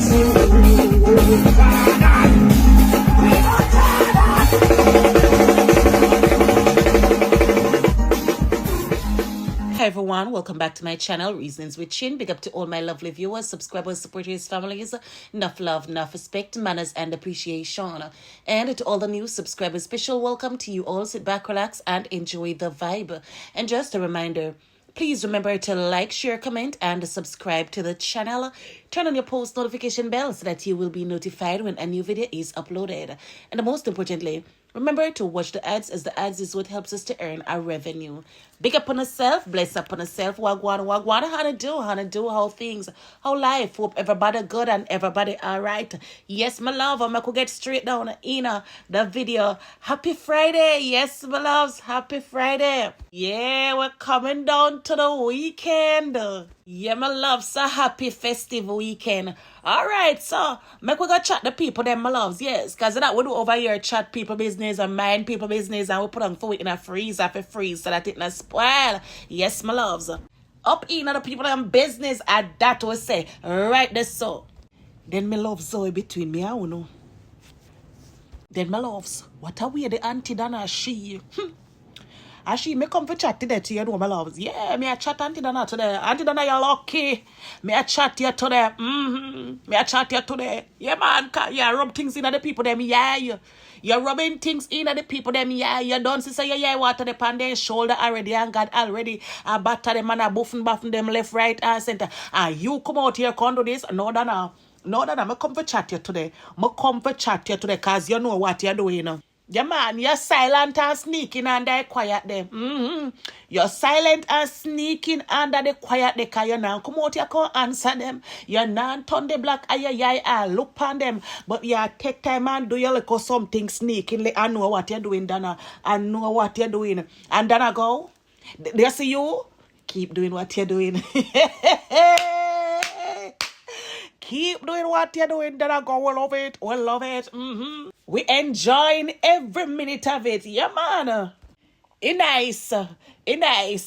Hi everyone, welcome back to my channel, Reasons with Chin. Big up to all my lovely viewers, subscribers, supporters, families. Enough love, enough respect, manners and appreciation. And to all the new subscribers, special welcome to you all. Sit back, relax and enjoy the vibe. And just a reminder, please remember to like, share, comment, and subscribe to the channel. Turn on your post notification bell so that you will be notified when a new video is uploaded. And most importantly, remember to watch the ads, as the ads is what helps us to earn our revenue. Big up on yourself, bless up on yourself. Wagwan, how to do, how things, how life. Hope everybody good and everybody all right. Yes, my love, I could get straight down in the video. Happy Friday. Yes, my loves, happy Friday. Yeah, we're coming down to the weekend. Yeah, my loves, so happy festive weekend. All right, so make we go chat the people, them my loves, yes, because that we do over here chat people business and mind people business, and we put on food in a freezer for freeze so that it not spoil. Yes, my loves. Up in the people them business, and that will say right there so. Then my loves Zoe between me and you know. Then my loves, what are we the auntie Donna she? And she may come for chat today to you, know, my loves. Yeah, me a chat Auntie Donna today. Auntie Donna, you're lucky. Me a chat you today. Me a chat you today. Yeah, man. Yeah, rub things in the people them. Yeah, you're rubbing things in the people them. Yeah, you don't say yeah, water the pan their shoulder already and God already. I batter them and I buffing them left, right, and center. And you come out here, come do this. No, Donna. No, Donna, me come for chat you today. Me come for chat you today because you know what you're doing. Yeah, man, you're silent and sneaking under the quiet there. You're silent and sneaking under the quiet there because you now come out, you can't answer them. You're not turn the black eye, look on them. But you take time and do your little something sneakingly. I know what you're doing, Donna. I know what you're doing. And Donna go, they see you, keep doing what you're doing. Keep doing what you're doing, Donna go, we love it, we love it. We enjoying every minute of it. Yeah, man. It nice.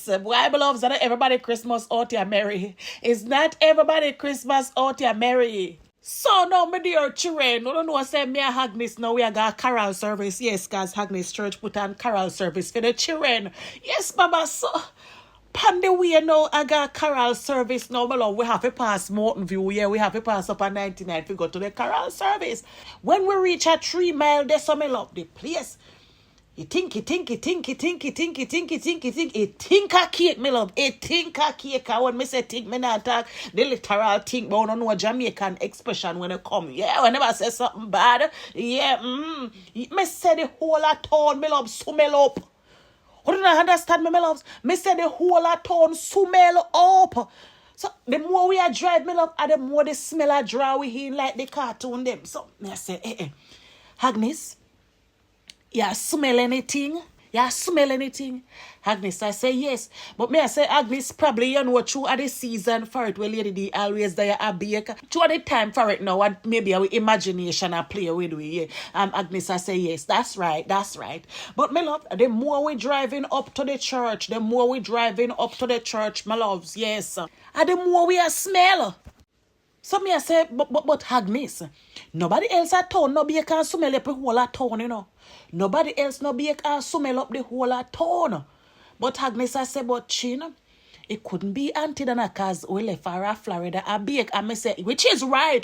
Boy, loves that everybody Christmas out here merry. It's not everybody Christmas out here merry. So now, my dear children, no know say me and Agnes now we are got carol service. Yes, guys, Agnes Church put on carol service for the children. Yes, Mama, so pan the way now, I got carol service now, my love. We have to pass Mountain View. Yeah, we have to pass up at 99 to go to the carol service. When we reach a 3 mile, there's some love the place. You think a cake, me love. A think a cake. And when me say think, me not talk the literal think, but I don't know a Jamaican expression when it come. Yeah, whenever I say something bad, yeah, me say the whole of town, me love, smell up. Who do not understand me, my loves? Me say the whole of town smell up. So the more we are drive, me love, and the more the smell a draw we in like the cartoon them. So me I say, Agnes, you smell anything? You smell anything? Agnes, I say yes. But me I say, Agnes, probably you know through the season for it, well, Lady D always there a bake. Through the time for it now, and maybe our imagination I play with we. Yeah. Agnes, I say yes, that's right. But me love, the more we driving up to the church, my loves, yes. And the more we are smell. So me I say, but Agnes, nobody else at town no bake and smell up the whole of town, you know. Nobody else no bake and smell up the whole of town. But Agnes, I say, but Chin, it couldn't be Auntie Donna because we left for Florida a bake. And me say, which is right,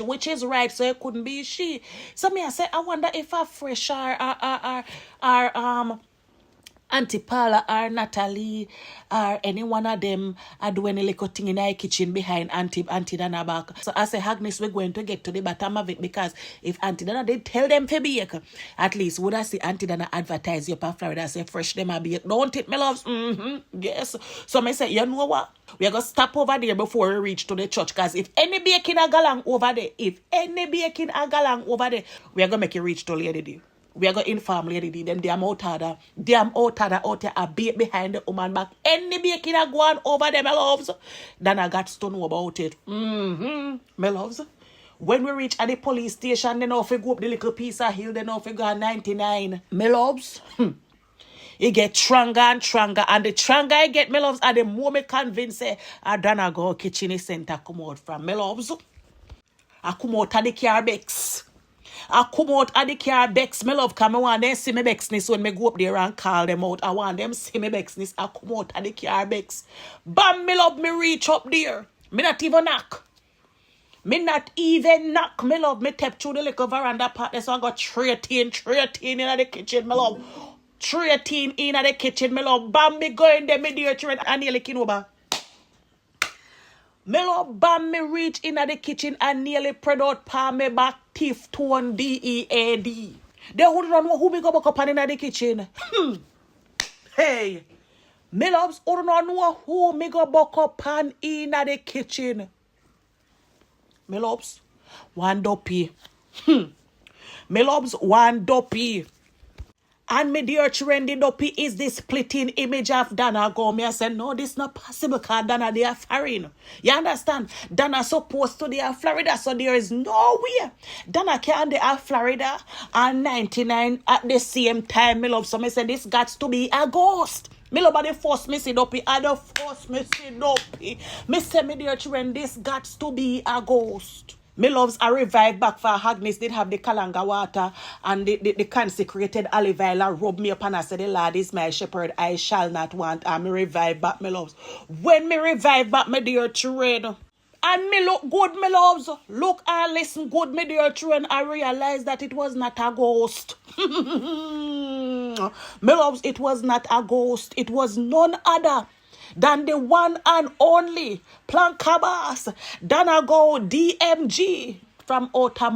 so it couldn't be she. So me I say, I wonder if a fresh or Auntie Paula or Natalie or any one of them are doing a little thing in our kitchen behind Auntie Donna back. So I say, Agnes, we're going to get to the bottom of it because if Auntie Donna did tell them to bake, at least would I see Auntie Donna advertise you up Florida, say fresh them a bake. Don't it, my loves? Yes. So I say, you know what? We're going to stop over there before we reach to the church because if any baking a galang over there, we're going to make it reach to Lady D. We are going to inform Lady D, them damn out there a bake behind the woman back. Any baking a go on over there, my loves. Then I got to know about it. My loves. When we reach at the police station, they know if we go up the little piece of hill, they know if we go 99. My loves. It get stronger and stronger. And the stronger I get, my loves, and the more me convince I Donna go kitchen center come out from my loves. I come out of the car Bex. I come out of the car Bex. Me love come. I want them see me Bexness when me go up there and call them out. I want them see me Bexness. I come out of the car Bex. Bam, me love me reach up there. Me not even knock. Me not even knock. Me love me step through the little veranda part. So I got 13 in the kitchen. Me love 13 in the kitchen. Me love bam me go in there. Me dear children and nearly kin over. Me love bam me reach in the kitchen and nearly spread out palm me back teeth tone DEAD. They who don't know who me go back up in the kitchen. Hey, me loves who don't know who me go back up and in the kitchen. Me loves one dopey. Me loves one dopey. And me dear children, the dopey is the splitting image of Donna go. Me I said, no, this not possible because Donna they are foreign. You understand? Donna supposed to they are Florida, so there is no way. Donna can they are Florida and 99 at the same time. Me love, so me say this got to be a ghost. Me love the force me see dopey, and the force me see dopey. Me say me dear children, this got to be a ghost. Me loves a revive back for Agnes did have the kalanga water and the consecrated olive oil and rub me up and I said the Lord is my shepherd, I shall not want. And me revive back me loves. When me revive back me dear children and me look good me loves, look and listen good me dear children, I realized that it was not a ghost. Me loves, it was not a ghost. It was none other than the one and only Plankabas Donna go DMG from Outer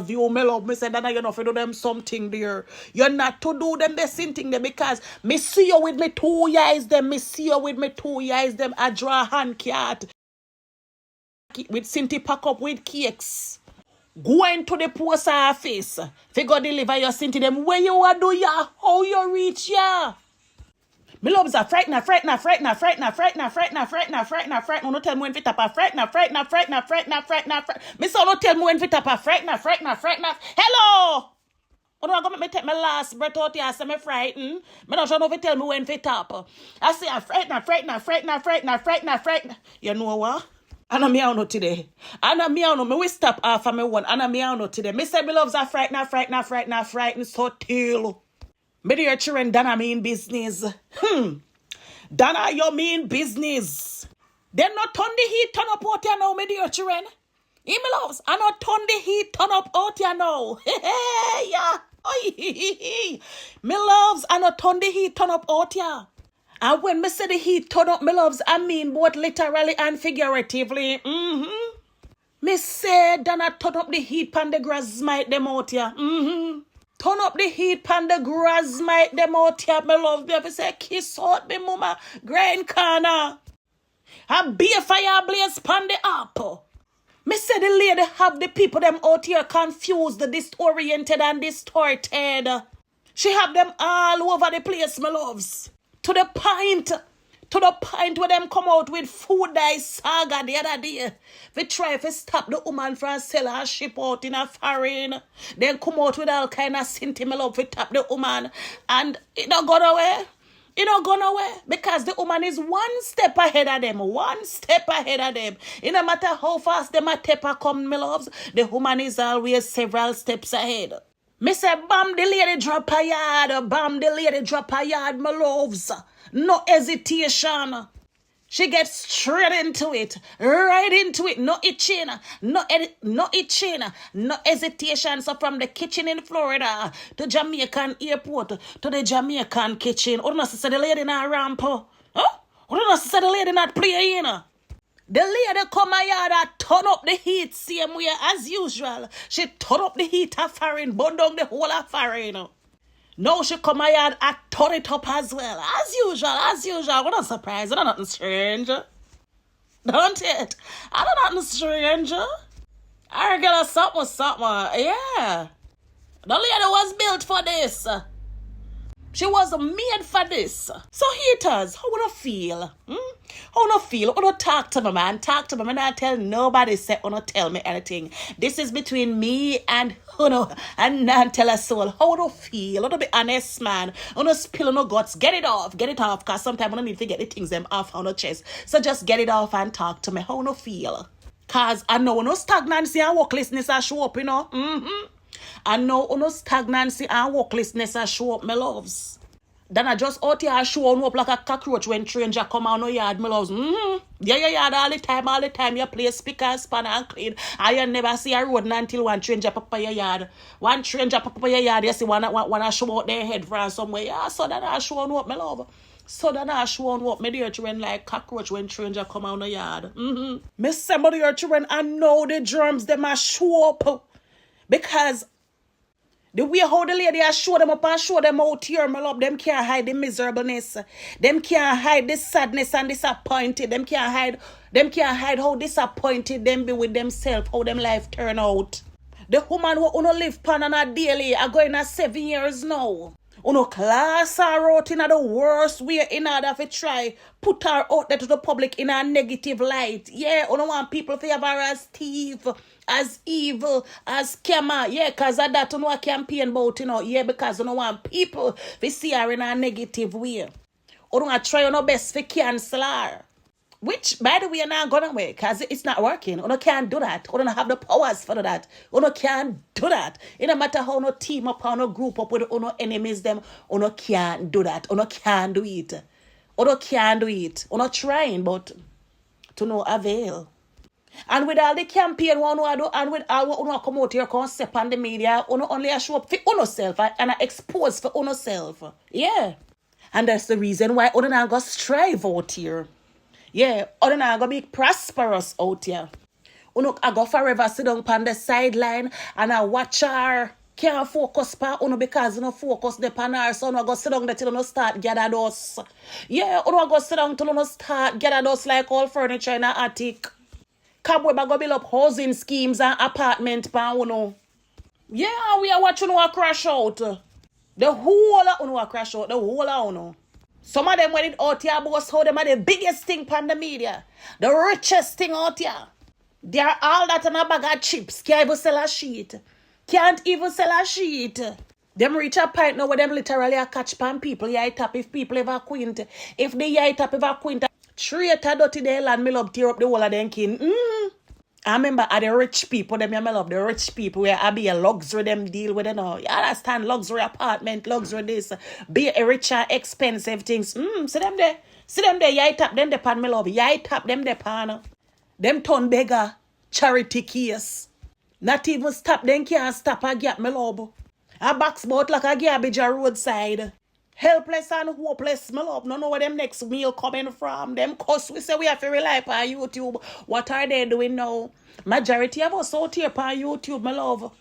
View. Me love me say Donna, you know if you do them something there. You're not to do them the same thing there because me see you with me 2 eyes them. Me see you with me 2 eyes them. I draw a hand cat with Cinti pack up with cakes. Going to the post office. If you go deliver your Cinti them, where you are do ya? How you reach ya? Me loves a frighten. No tell me when fit up a frighten. Me so no tell me when fit up a frighten. Hello. I don't go me take my last breath out here, say me frighten. Me not sure no tell me when fit up. I say a frighten. You know what? And me out today. And me out me we stop off of me one. And me out today. Me say me loves a frighten so till. Me dear children, Donna mean business. Donna, you mean business. Then not turn the heat turn up out here now, me dear children. He me loves, I not turn the heat turn up out here now. Yeah. Me loves, I not turn the heat turn up out here. And when me say the heat turn up, me loves, I mean both literally and figuratively. Me say Donna turn up the heat pan the grass smite them out here. Turn up the heat pan the grass, smite them out here, me love. Me have to say, kiss out me mama, grind corner. And be a fire blaze pan the apple. Me say the lady have the people them out here confused, disoriented and distorted. She have them all over the place, me loves. To the point where them come out with food dye saga the other day. We try to stop the woman from sell her ship out in a foreign. Then come out with all kind of sentiment love to tap the woman. And it don't go nowhere. It don't go nowhere. Because the woman is one step ahead of them. It no matter how fast them a step come, me loves, the woman is always several steps ahead. Me say, bam, the lady drop a yard. My loves. No hesitation. She gets straight into it. Right into it. No itching. No hesitation. So from the kitchen in Florida to Jamaican airport to the Jamaican kitchen. Or not say the lady not ramp. Huh? Or not say the lady not playing. The lady come a yard and turn up the heat same way as usual. She turn up the heat of foreign, burn down the whole of foreign. Now she come a yard and turn it up as well. As usual. We're not surprised. We're not nothing strange. Don't it? I don't nothing strange. I get a something. Yeah. The lady was built for this. She was made for this. So haters, how would I feel? How would I feel? How would I talk to me, man? Talk to me. Man, I tell nobody say, tell me anything. This is between me and and not tell a soul. How would I feel? How to be honest, man? How to spill no guts. Get it off. Because sometimes I need to get the things them off on the chest. So just get it off and talk to me. How would I feel? Cause I know no stagnancy and worklessness a show up, I know no stagnancy and worklessness a show up, my loves. Then I just out here showing up like a cockroach when stranger come out no yard, my loves. Yeah, yard all the time. You play speaker, span and clean. And you never see a road until one stranger pop up your yard. One stranger pop up your yard, you see one show out their head from somewhere. Yeah, so then I showing up, my love. So then I showing up, my dear children, like cockroach when stranger come out no yard. Me say, my dear children, I know the germs, them a show up. Because the way how the lady has show them up and show them out here, my love, them can't hide the miserableness. Them can't hide the sadness and disappointed. Them can't hide how disappointed them be with themselves, how them life turn out. The woman who uno live pan on a daily are going at 7 years now. Uno class her out in the worst way in order to try put her out there to the public in a negative light. Yeah, uno want people to have her as thief, as evil, as scammer. Yeah, cause of that uno campaign about, yeah, because uno want people to see her in a negative way. Uno want try uno best to cancel her. Which, by the way, you're not going away because it's not working. You can't do that. You don't have the powers for that. You can't do that. It no matter how no team up, how no group up with no enemies, them, you can't do that. You can't do it. You can't do it. You're not trying, but to no avail. And with all the campaign one do, and with all what you come out here concept on the media, you only show up for yourself and expose for yourself. Yeah. And that's the reason why you not go strive out here. Yeah, other than I go be prosperous out here. I go forever sit down on the sideline and I watch her. Can't focus on because focus on her. So I go sit down there till start gather dust. Yeah, I go sit down till start gather dust like all furniture in the attic. Cobweb I go build up housing schemes and apartment pan. Yeah, we are watching crash out. The whole of crash out. The whole of Some of them when it out here boss how them are the biggest thing on the media. The richest thing out here. They are all that in a bag of chips. Can't even sell a sheet. Can't even sell a sheet. Them reach a point now where them literally a catch pan people. Yeah, it up if people ever quint. If they yeah it up ever quint. Traitor dirty the hell and me love tear up the whole of them kin. I remember the rich people, them I love the rich people where I be a luxury them deal with it now. You understand? Luxury apartment, luxury this. Be a richer, expensive things. See them there. See them there. Yeah, tap them the pan, me love. Yeah, tap them the pan. Them turn beggar. Charity case. Not even stop. Them can't stop a gap, me love. A box boat like a garbage a roadside. Helpless and hopeless, my love. No know where them next meal coming from. Them cuss we say we have to rely on YouTube. What are they doing now? Majority of us out here on YouTube, my love.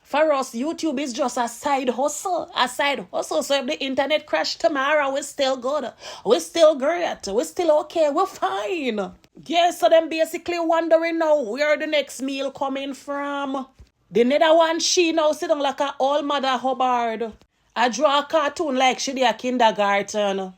For us, YouTube is just a side hustle. A side hustle. So if the internet crash tomorrow, we're still good. We're still great. We're still okay. We're fine. Yeah, so them basically wondering now where the next meal coming from. The nether one, she now sit down like a old mother Hubbard. I draw a cartoon like she did a kindergarten.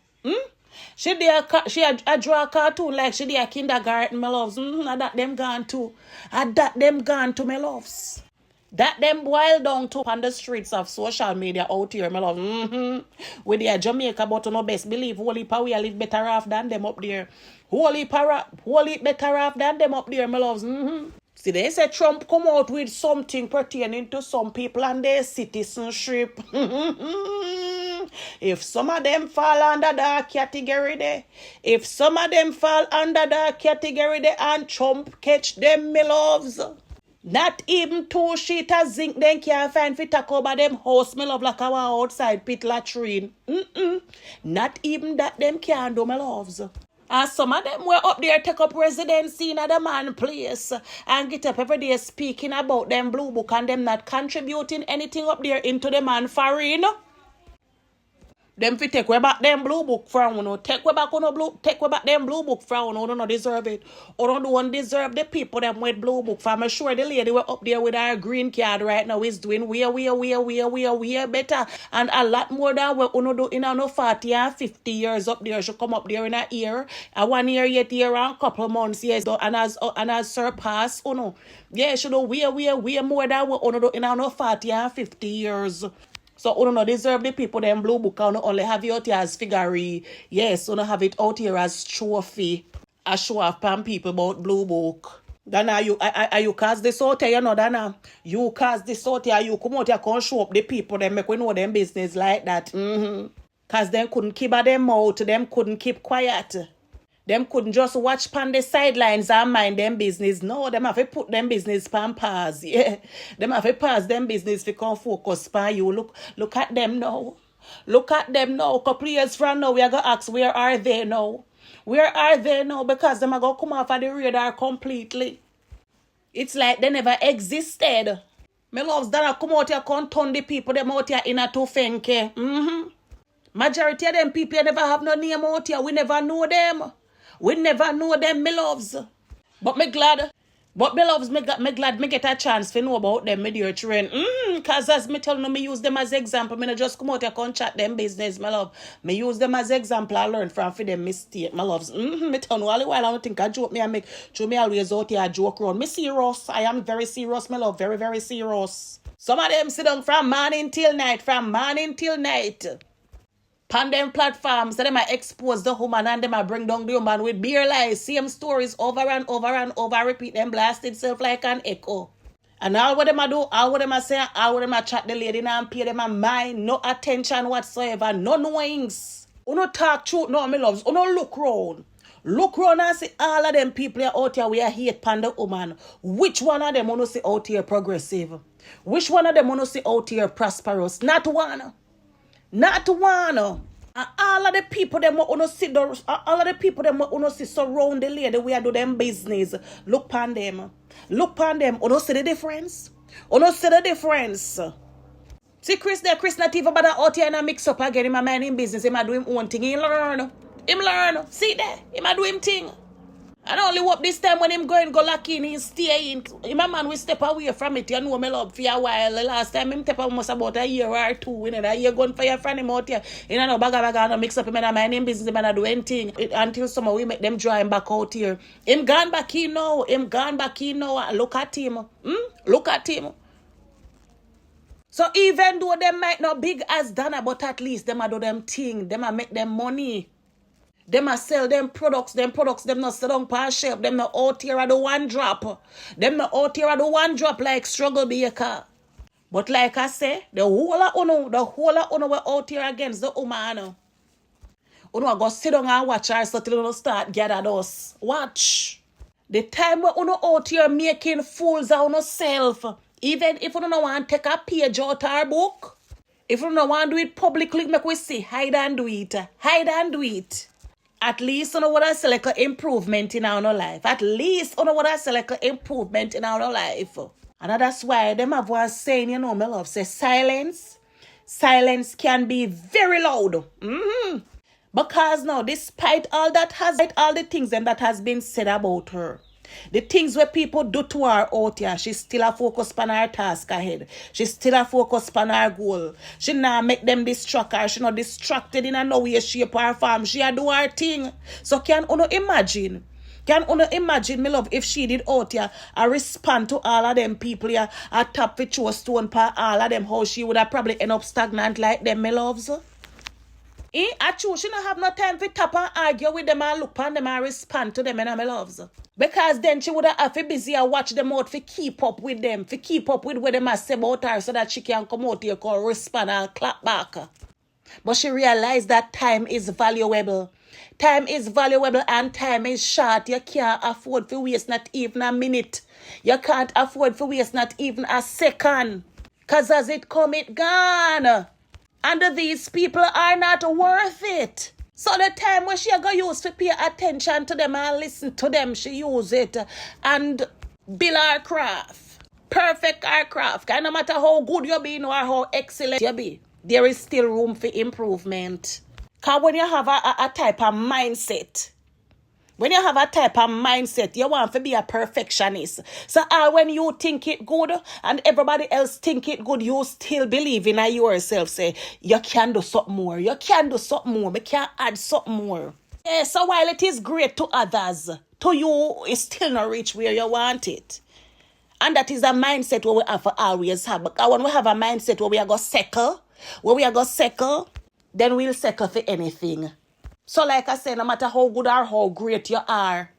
She draw a cartoon like she did a kindergarten, my loves. And that them gone too. And that them gone to my loves. That them boil down to on the streets of social media out here, my love. With their Jamaica, but no best believe holy power we live better off than them up there. Holy better off than them up there, my loves. See, they say Trump come out with something pertaining to some people and their citizenship. If some of them fall under that category there, and Trump catch them, my loves. Not even 2 sheet of zinc then can't find fit talk over them house, my love, like our outside pit latrine. Not even that them can do, my loves. And some of them were up there take up residency in the man place and get up every day speaking about them blue book and them not contributing anything up there into the man foreign. Them fi take way back them blue book from you know. Take way back them blue book from you no deserve it. Or don't one deserve the people them with blue book from. I'm sure the lady were up there with her green card right now is doing way better. And a lot more than what you do in no 40 and 50 years up there. She come up there in a year. And 1 year yet year and couple months yes. And as surpass you know. Yeah, she do way more than what you do in no 40 and 50 years. So you don't deserve the people them blue book and only have it out here as figurine. Yes, you don't have it out here as trophy. I show off pan people about blue book. Donna, you cause this out here, you know, Donna. You cause this out here, you come out here, can't show up the people, them make we know them business like that. Cause them couldn't keep at them mouth, them couldn't keep quiet. Them couldn't just watch pan the sidelines and mind them business. No, them have to put them business pan pause. Yeah. Them have to pause them business to come focus pan you. Look at them now. Look at them now. Couple years from now, we are going to ask, where are they now? Where are they now? Because them are going to come off of the radar completely. It's like they never existed. My loves that come out here, can't turn the people, them out here in a to fenke. Majority of them people never have no name out here. We never know them. We never know them, my loves. But me glad. But me loves, me glad me get a chance to know about them, me dear children. Cause as me tell you, me use them as example. Me not just come out here and chat them business, my love. Me use them as example. I learn from for them mistake, my loves. Me tell you, all the while I don't think I joke me and make sure me always out here joke around. Me serious. I am very serious, my love. Very, very serious. Some of them sit down from morning till night. From morning till night. On them platforms, so them I expose the woman and them I bring down the woman with beer lies. Same stories over and over and over. Repeat them blast itself like an echo. And all what them I do, all what them I say, all what them I chat the lady and pay them a mind, no attention whatsoever, no knowings. Uno talk truth, no me loves. Uno look round. Look round and see all of them people out here we are hate pan the woman. Which one of them wanna see out here progressive? Which one of them wanna see out here prosperous? Not one. Not one. And all of the people them wanna see all of the people them wanna see surround the lady we are do them business. Look pan them. Look pan them. Wanna see the difference? Wanna see the difference? See Chris not even bother out here and mix up again. Him a mind in business. Him a do him own thing. He learn. Him learn. See there. Him a do him thing. And only hope this time when him go lock in, he stay in. Him a man will step away from it. You know me love for a while. The last time him step almost about a year or two. You know, a year going for your friend him out here. You know, baga no mix up him and my name business. Him and do anything. Until somehow we make them draw him back out here. Him gone back in now. Him gone back in now. Look at him. Look at him. So even though them might not big as Donna, but at least them a do them thing. Them a make them money. Them a sell them products them not sit down per shelf. Them not out here at the one drop. Them not out here at the one drop like struggle baker. But like I say, the whole of uno were out here against the woman. Uno go sit down and watch her so till uno start gather us. Watch. The time where uno out here making fools of uno self. Even if uno want to take a page out our book. If uno want to do it publicly, make we see. Hide and do it. Hide and do it. At least you know what I say like an improvement in our life. At least you know what I say like an improvement in our life. And that's why them have one saying, you know, my love, say silence can be very loud. Because now, despite all the things that has been said about her, the things where people do to her out here, she still a focus on her task ahead. She still a focus on her goal. She not make them distract her. She not distracted in no way, shape, or form. She a do her thing. So can you imagine? Can you imagine, my love, if she did out here and respond to all of them people here, a tap for throw stone for all of them, how she would have probably end up stagnant like them, my loves? Actually, she don't have no time for tap and argue with them and look on them and respond to them, and my loves. Because then she would have to busy and watch them out for keep up with them, for keep up with what they must say about her so that she can come out here and respond and clap back. But she realized that time is valuable. Time is valuable and time is short. You can't afford to waste not even a minute. You can't afford to waste not even a second. Because as it come, it gone. And these people are not worth it. So the time when she go use to pay attention to them and listen to them, she use it and build her craft. Perfect her craft. And no matter how good you be or how excellent you be, there is still room for improvement. Because when you have a type of mindset, you want to be a perfectionist. So when you think it good and everybody else think it good, you still believe in yourself. Say, you can do something more. You can do something more. We can add something more. Yeah, so while it is great to others, to you, it still not reach where you want it. And that is a mindset where we have to always have. Because when we have a mindset where we are going to settle, then we'll settle for anything. So like I said, no matter how good or how great you are,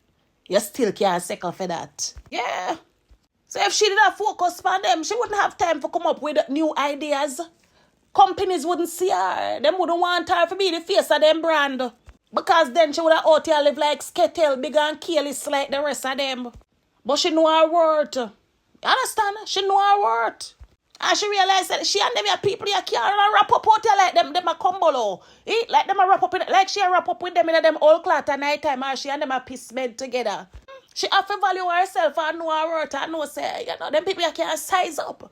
You still can't settle for that. Yeah. So if she didn't focus on them, she wouldn't have time to come up with new ideas. Companies wouldn't see her. Them wouldn't want her to be the face of them brand. Because then she would have out here live like Skettle, big and careless like the rest of them. But she know her worth. You understand? She know her worth. And she realized that she and them are people you can't wrap up out here like them a combo. Like them a wrap up in, like she a wrap up with them in them old cloth at night time, and she and them a piss bed together. She have to value herself and know her worth and know say, them people you can't size up.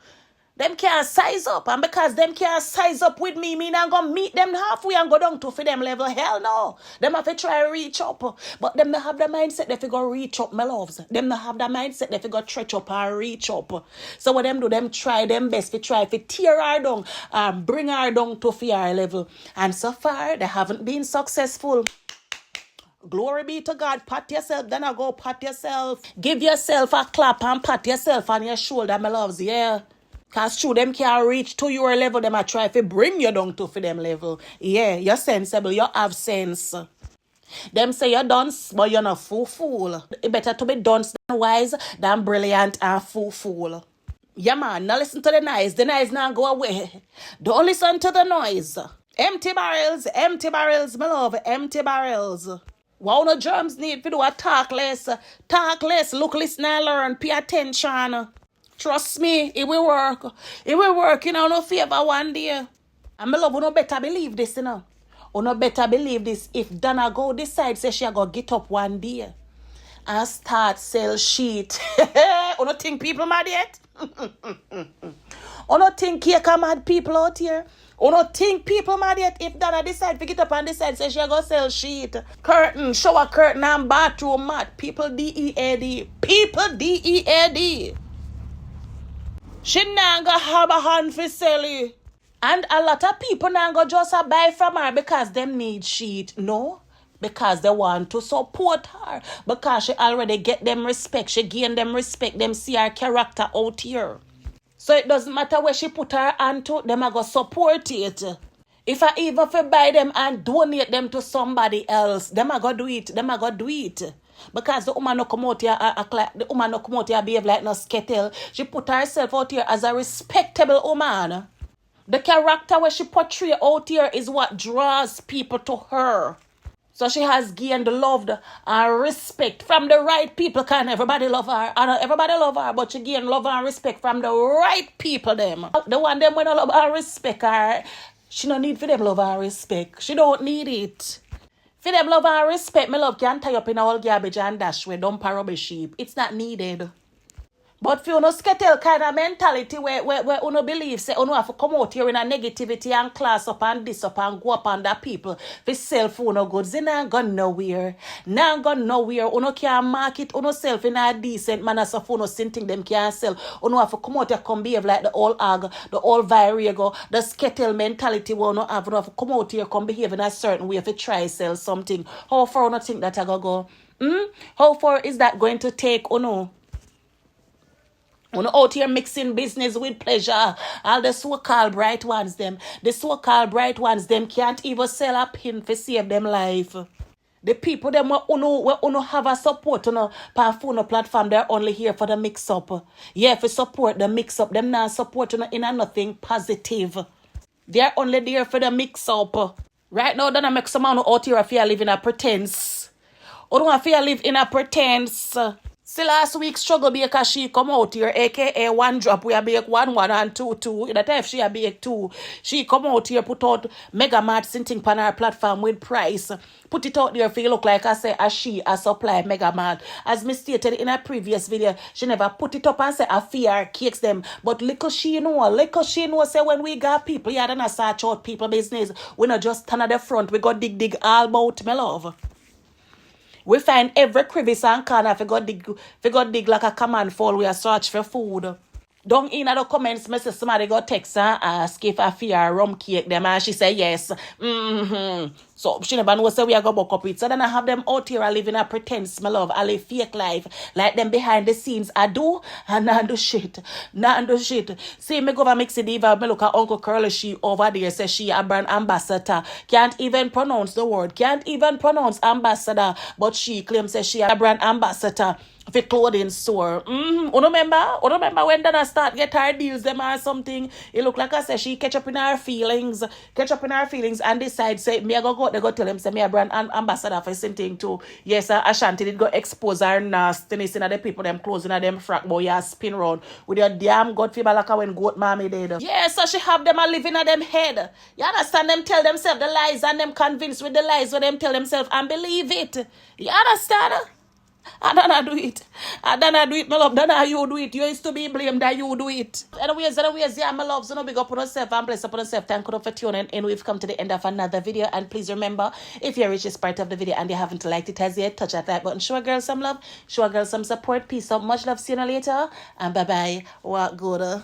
Them can't size up, and because them can't size up with me I'm gonna meet them halfway and go down to for them level. Hell no. Them have to try reach up. But them not have the mindset they go reach up, my loves. Them not have the mindset they go stretch up and reach up. So what them do, them try them best to try to tear her down and bring her down to her level. And so far, they haven't been successful. Glory be to God. Pat yourself, then I go pat yourself. Give yourself a clap and pat yourself on your shoulder, my loves. Yeah. Because true, them can't reach to your level. Them a try to bring you down to for them level. Yeah, you're sensible. You have sense. Them say you're dunce, but you're not fool. It better to be dunce than wise than brilliant and fool. Yeah, man. Now listen to the noise. The noise now go away. Don't listen to the noise. Empty barrels, my love. Empty barrels. What no germs need to do a talk less. Talk less. Look, listen, and learn. Pay attention. Trust me, it will work. It will work, no favor one day. And my love, you no better believe this, You no better believe this. If Donna go decide, say she go get up one day and start sell shit. You no think people mad yet? You no think here come mad people out here? You no think people mad yet if Donna decide to get up and decide, say she go sell shit? Curtain, shower curtain and bathroom mat. People D-E-A-D. People D-E-A-D. She not gonna have a hand for selling. And a lot of people not gonna just buy from her because them need sheet. No. Because they want to support her. Because she already get them respect. She gain them respect. Them see her character out here. So it doesn't matter where she put her hand to. Them are gonna support it. If I even buy them and donate them to somebody else, them are gonna do it. Because the woman no come out here, the woman no come out here behave like no skettle. She put herself out here as a respectable woman. The character where she portray out here is what draws people to her. So she has gained love and respect from the right people. Can everybody love her? I know everybody love her, but she gained love and respect from the right people them. The one them when I love and respect her, she no need for them love and respect. She don't need it. For them love and respect, my love can tie up in all garbage and dash where dump a rubbish sheep. It's not needed. But for you no skettle kind of mentality where you no believe, say you no have to come out here in a negativity and class up and this up and go up on the people for sell food no goods. They not gone nowhere. Not gone nowhere. You no can market you no self in a decent manner so for no something them can sell. You no have to come out here come behave like the old ag, the old virago, the skettle mentality where you no have to come out here come behave in a certain way if you try sell something. How far you no think that I go? How far is that going to take you know? We're out here mixing business with pleasure. All the so-called bright ones, them. The so-called bright ones, them can't even sell a pin for save them life. The people, them, who have a support, on phone platform, they're only here for the mix-up. Yeah, for support the mix-up. Them not support, in a nothing positive. They're only there for the mix-up. Right now, then I make some man out here if you live in a pretense. Or don't have to live in a pretense. See last week struggle because she come out here, aka one drop, we a bake 1 and 2. That if she a bake 2, she come out here, put out mega mart sitting on her platform with price. Put it out there for you look like I say as she a supply mega mart. As me stated in a previous video, she never put it up and say a fear cakes them. But little she know say when we got people, yeah, then I search out people business. We not just stand at the front, we got dig all about my love. We find every crevice and corner if you go dig like a command fall, we are search for food. Down in the comments, me say somebody go text and ask if I fear rum cake them and she say yes. So she never know say we are going to buck up it. So then I have them out here, I live in a pretense, my love. I live fake life. Like them behind the scenes, I do and not do shit. Not do shit. See me go over Mixie Diva, me look at Uncle Curly, she over there, says she a brand ambassador. Can't even pronounce the word. Can't even pronounce ambassador. But she claims that she a brand ambassador of a clothing store. You remember when Donna start get her deals them or something? It look like I said she catch up in her feelings. And decide say me I go they go tell him say me a brand ambassador for same thing too. Yes, Ashanti did go expose her nastiness in the people them clothes in them frack boy you spin round with your damn God fever like when goat mommy did. Yeah, so she have them a living in them head. You understand? Them tell themselves the lies and them convinced with the lies what them tell themselves and believe it. You understand? I don't do it. My love. Donna, you do it. You used to be blamed that you do it. Anyways, yeah, my love. So no big up on yourself and bless up on yourself. Thank you for tuning in. We've come to the end of another video. And please remember, if you reach this part of the video and you haven't liked it as yet, touch that like button. Show a girl some love. Show a girl some support. Peace out. Much love. See you later. And bye-bye. What good.